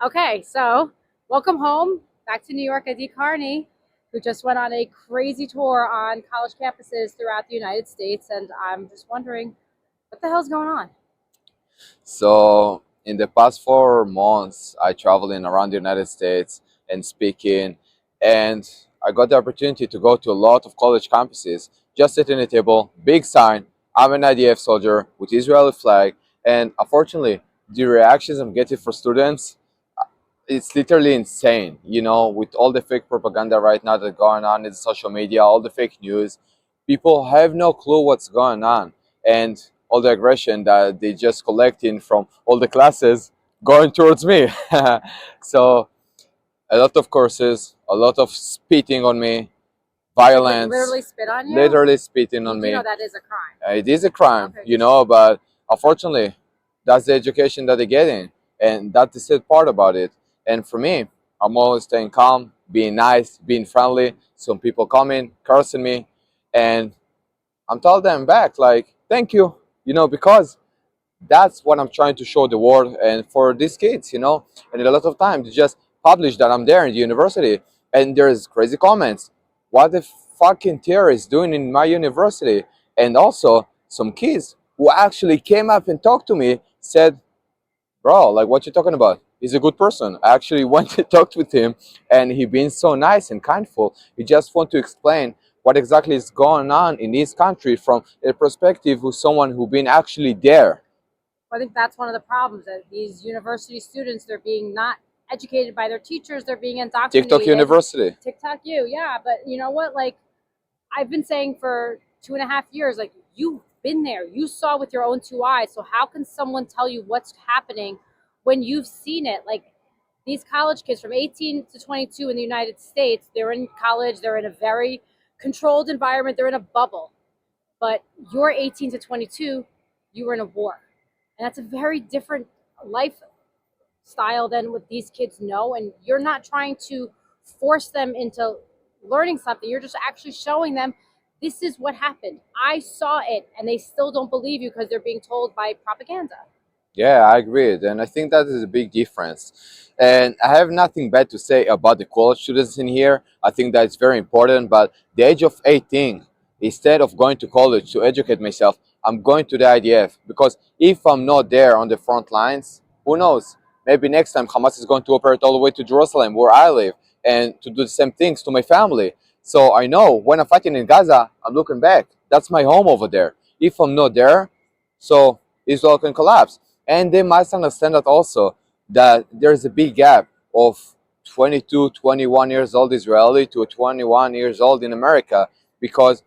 Okay, so welcome home, back to New York, Adi Carney, who just went on a crazy tour on college campuses throughout the United States, and I'm just wondering what the hell's going on? So, in the past 4 months, I traveled in around the United States and speaking, and I got the opportunity to go to a lot of college campuses. Just sitting at a table, big sign, I'm an IDF soldier with Israeli flag, and unfortunately, the reactions I'm getting from students, it's literally insane. With all the fake propaganda right now that's going on in social media, all the fake news, people have no clue what's going on, and all the aggression that they just collecting from all the classes going towards me. So a lot of courses, a lot of spitting on me, They like violence, literally spit on you? literally spitting You on do know me. that is a crime. It is a crime, Okay, just but unfortunately, that's the education that they're getting, and that's the sad part about it. And for me, I'm always staying calm, being nice, being friendly. Some people coming, cursing me, and I'm telling them back, like, thank you, because that's what I'm trying to show the world and for these kids. And a lot of times they just publish that I'm there in the university, and there's crazy comments. What the fucking terrorist doing in my university? And also some kids who actually came up and talked to me said, "Bro, like what you talking about? He's a good person." I actually went and talked with him, and he been so nice and kindful. He just want to explain what exactly is going on in his country from a perspective of someone who been actually there. I think that's one of the problems that these university students, they're being not educated by their teachers, they're being TikTok indoctrinated. University. TikTok you, yeah, but you know what? Like I've been saying for 2.5 years, like you've been there, you saw with your own two eyes. So how can someone tell you what's happening when you've seen it? Like these college kids from 18 to 22 in the United States, they're in college, they're in a very controlled environment, they're in a bubble. But you're 18 to 22, you were in a war. And that's a very different lifestyle than what these kids know. And you're not trying to force them into learning something. You're just actually showing them this is what happened. I saw it, and they still don't believe you because they're being told by propaganda. Yeah, I agree, and I think that is a big difference. And I have nothing bad to say about the college students in here. I think that it's very important. But the age of 18, instead of going to college to educate myself, I'm going to the IDF, because if I'm not there on the front lines, who knows? Maybe next time Hamas is going to operate all the way to Jerusalem, where I live, and to do the same things to my family. So I know when I'm fighting in Gaza, I'm looking back. That's my home over there. If I'm not there, so Israel can collapse. And they must understand that also, that there's a big gap of 22, 21 years old Israeli to 21 years old in America, because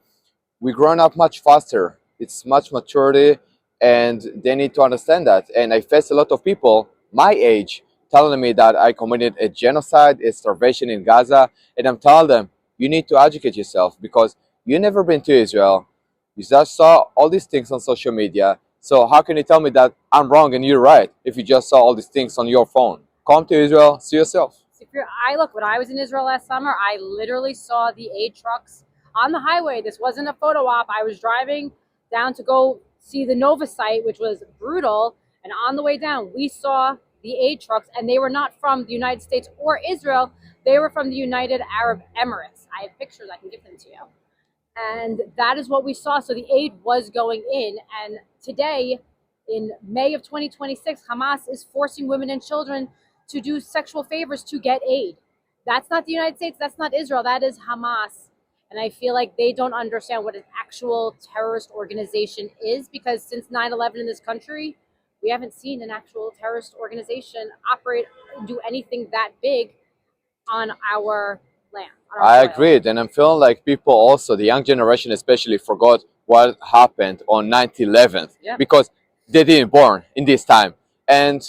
we're growing up much faster. It's much maturity, and they need to understand that. And I face a lot of people my age telling me that I committed a genocide, a starvation in Gaza, and I'm telling them, you need to educate yourself, because you never been to Israel. You just saw all these things on social media. So how can you tell me that I'm wrong and you're right if you just saw all these things on your phone? Come to Israel, see yourself. If you're, I look, when I was in Israel last summer, I literally saw the aid trucks on the highway. This wasn't a photo op. I was driving down to go see the Nova site, which was brutal. And on the way down, we saw the aid trucks, and they were not from the United States or Israel. They were from the United Arab Emirates. I have pictures, I can give them to you. And that is what we saw. So the aid was going in. And today, in May of 2026, Hamas is forcing women and children to do sexual favors to get aid. That's not the United States. That's not Israel. That is Hamas. And I feel like they don't understand what an actual terrorist organization is, because since 9/11 in this country, we haven't seen an actual terrorist organization operate and do anything that big on our land, on our I soil. agreed, and I'm feeling like people also, the young generation especially, forgot what happened on 9/11, Yeah. because they didn't born in this time, and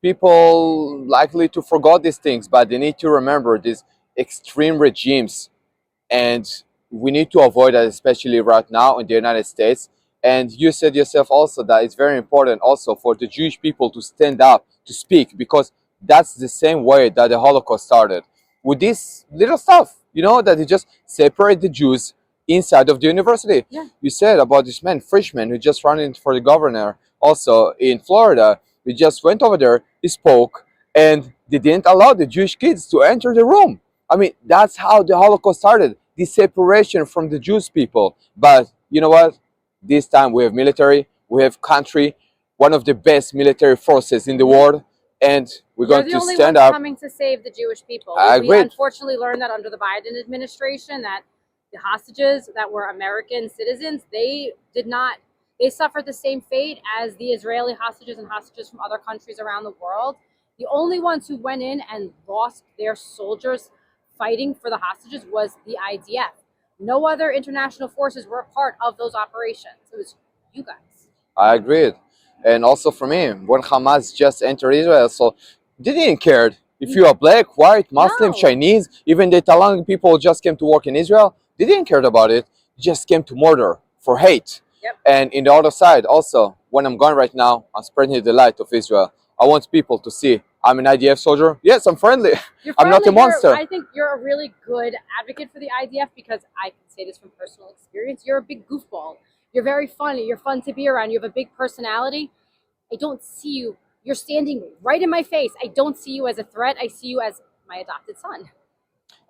people likely to forget these things, but they need to remember these extreme regimes, and we need to avoid that, especially right now in the United States. And you said yourself also that it's very important also for the Jewish people to stand up to speak, because that's the same way that the Holocaust started, with this little stuff, that they just separate the Jews inside of the university. Yeah. You said about this man Frischman, who just running for the governor also in Florida. He just went over there, he spoke, and they didn't allow the Jewish kids to enter the room. I mean, that's how the Holocaust started, this separation from the Jewish people. But you know what? This time we have military, we have country, one of the best military forces in the world, and we're You're going the to only stand ones up. coming to save the Jewish people. I We agree. unfortunately learned that under the Biden administration that the hostages that were American citizens, they suffered the same fate as the Israeli hostages and hostages from other countries around the world. The only ones who went in and lost their soldiers fighting for the hostages was the IDF. No other international forces were a part of those operations. It was you guys. I agreed. And also for me, when Hamas just entered Israel, so they didn't care if you are black, white, Muslim, No. Chinese, even the Italian people just came to work in Israel. They didn't care about it. They just came to murder for hate. Yep. And in the other side, also, when I'm going right now, I'm spreading the light of Israel. I want people to see I'm an IDF soldier. Yes, I'm friendly. You're I'm not a friendly. monster. I think you're a really good advocate for the IDF because I can say this from personal experience. You're a big goofball. You're very funny. You're fun to be around. You have a big personality. I don't see you. You're standing right in my face. I don't see you as a threat. I see you as my adopted son.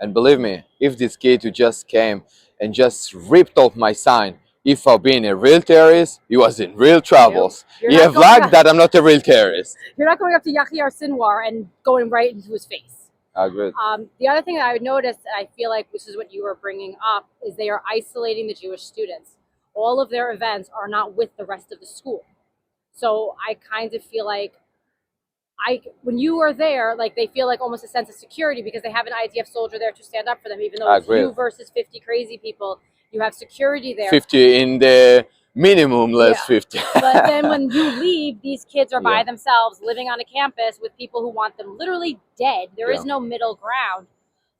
And believe me, if this kid who just came and just ripped off my sign, if I've been a real terrorist, he was in real troubles. You're You not have going luck up- that I'm not a real terrorist. You're not going up to Yahya Sinwar and going right into his face. Agreed. The other thing that I would notice, and I feel like this is what you were bringing up, is they are isolating the Jewish students. All of their events are not with the rest of the school. So I kind of feel like when you are there, like they feel like almost a sense of security because they have an IDF soldier there to stand up for them, even though it's Agreed. you versus 50 crazy people. You have security there. 50 in the minimum, less Yeah. 50. But then when you leave, these kids are by Yeah. themselves living on a campus with people who want them literally dead. There is Yeah. no middle ground.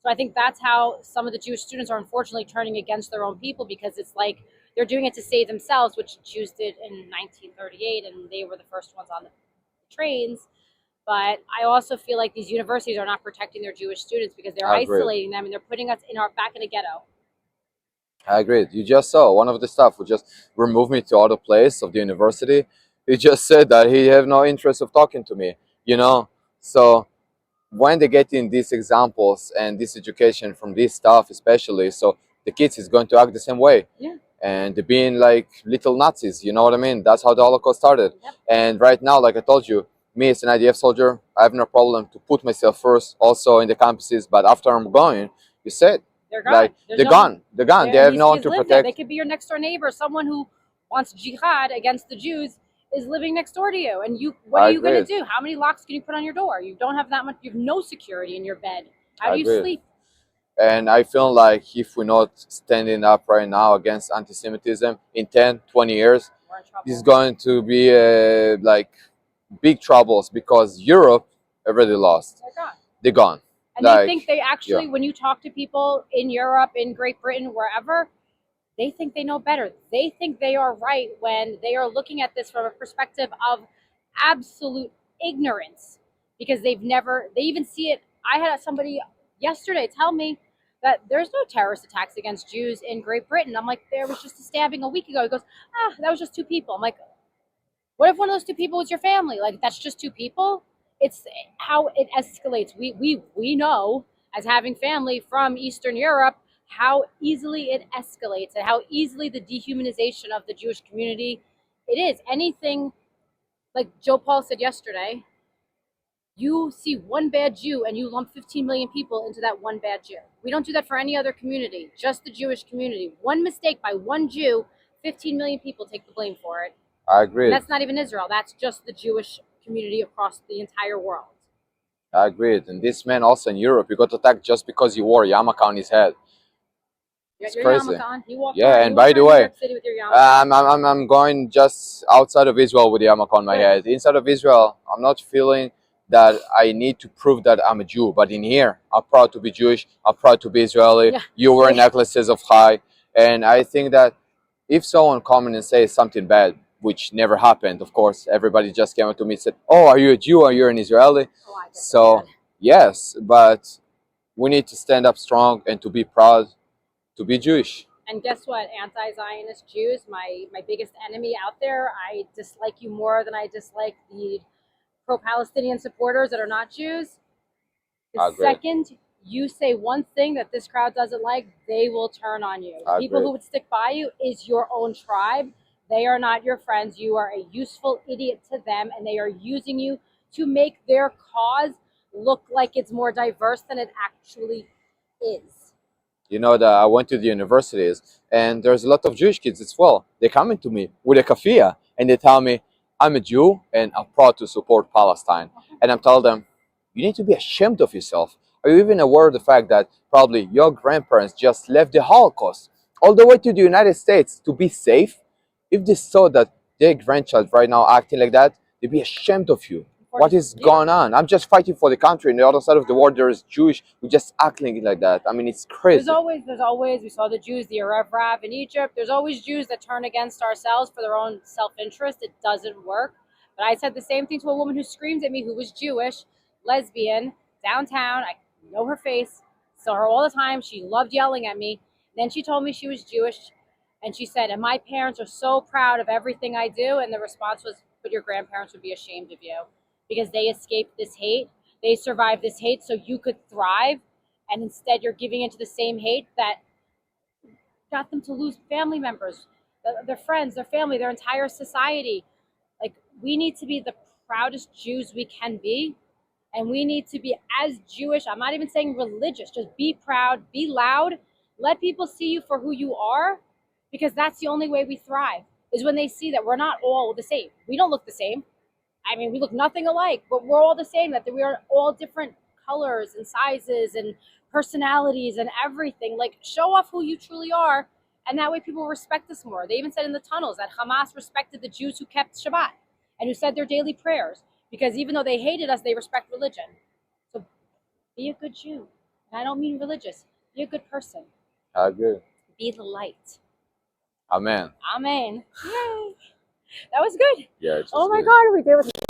So I think that's how some of the Jewish students are unfortunately turning against their own people because it's like they're doing it to save themselves, which Jews did in 1938, and they were the first ones on the trains. But I also feel like these universities are not protecting their Jewish students because they're I agree. isolating them and they're putting us in our back in a ghetto. I agree. You just saw one of the staff who just removed me to other place of the university. He just said that he have no interest of talking to me. You know, so when they get in these examples and this education from this stuff, especially, so the kids is going to act the same way. Yeah. And they're being like little Nazis. You know what I mean? That's how the Holocaust started. Yep. And right now, like I told you, me as an IDF soldier, I have no problem to put myself first, also in the campuses. But after I'm going, you said. They're gone. Like There's they're no- gone. They're gone. They have these no one kids to live there. protect. They could be your next door neighbor. Someone who wants jihad against the Jews is living next door to you. And what I are you going to agree. do? How many locks can you put on your door? You don't have that much. You have no security in your bed. How I do you agree. sleep? And I feel like if we're not standing up right now against anti-Semitism in 10, 20 years, We're in trouble. it's going to be like big troubles because Europe already lost. They're gone. They're gone. And Like, they think they actually, when you talk to people in Europe, in Great Britain, wherever, they think they know better. They think they are right when they are looking at this from a perspective of absolute ignorance because they even see it. I had somebody yesterday tell me that there's no terrorist attacks against Jews in Great Britain. I'm like, there was just a stabbing a week ago. He goes, that was just two people. I'm like, what if one of those two people was your family? Like, that's just two people? It's how it escalates. We know, as having family from Eastern Europe, how easily it escalates and how easily the dehumanization of the Jewish community it is. Anything, like Joe Paul said yesterday, you see one bad Jew and you lump 15 million people into that one bad Jew. We don't do that for any other community, just the Jewish community. One mistake by one Jew, 15 million people take the blame for it. I agree. And that's not even Israel. That's just the Jewish community across the entire world. I agree. And this man also in Europe, he got attacked just because he wore a yarmulke on his head. It's Your crazy. yarmulke on. You walk Yeah, around, and you by walk the around way, New York City with your yarmulke. I'm going just outside of Israel with the yarmulke on my Good. head. Inside of Israel, I'm not feeling that I need to prove that I'm a Jew. But in here, I'm proud to be Jewish. I'm proud to be Israeli. Yeah. You wear Yeah. necklaces of Chai. And I think that if someone come in and says something bad, which never happened, of course, everybody just came up to me and said, oh, are you a Jew? Are you an Israeli? Oh, I get So, that. yes, but we need to stand up strong and to be proud to be Jewish. And guess what? Anti-Zionist Jews, my biggest enemy out there. I dislike you more than I dislike the pro-Palestinian supporters that are not Jews. I The agree. second you say one thing that this crowd doesn't like, they will turn on you. The I people agree. who would stick by you is your own tribe. They are not your friends. You are a useful idiot to them, and they are using you to make their cause look like it's more diverse than it actually is. You know that I went to the universities, and there's a lot of Jewish kids as well. They come into me with a kafia, and they tell me, I'm a Jew, and I'm proud to support Palestine. And I'm telling them, you need to be ashamed of yourself. Are you even aware of the fact that probably your grandparents just left the Holocaust all the way to the United States to be safe? If they saw that their grandchild right now acting like that, they'd be ashamed of you. What is Yeah. going on? I'm just fighting for the country, and the other side of the world there is Jewish who just acting like that. I mean, it's crazy. There's always, we saw the Jews, the Arab Rav in Egypt. There's always Jews that turn against ourselves for their own self-interest. It doesn't work. But I said the same thing to a woman who screamed at me, who was Jewish, lesbian, downtown. I know her face, saw her all the time. She loved yelling at me. Then she told me she was Jewish, and she said, and my parents are so proud of everything I do. And the response was, but your grandparents would be ashamed of you because they escaped this hate. They survived this hate so you could thrive, and instead you're giving into the same hate that got them to lose family members, their friends, their family, their entire society. Like, we need to be the proudest Jews we can be, and we need to be as Jewish. I'm not even saying religious, just be proud, be loud, let people see you for who you are, because that's the only way we thrive, is when they see that we're not all the same. We don't look the same. I mean, we look nothing alike, but we're all the same, that we are all different colors and sizes and personalities and everything. Like, show off who you truly are, and that way people respect us more. They even said in the tunnels that Hamas respected the Jews who kept Shabbat and who said their daily prayers, because even though they hated us, they respect religion. So be a good Jew. And I don't mean religious. Be a good person. I agree. Be the light. Amen. Amen. Yay. That was good. Yeah, it's Oh my good. God, we did it.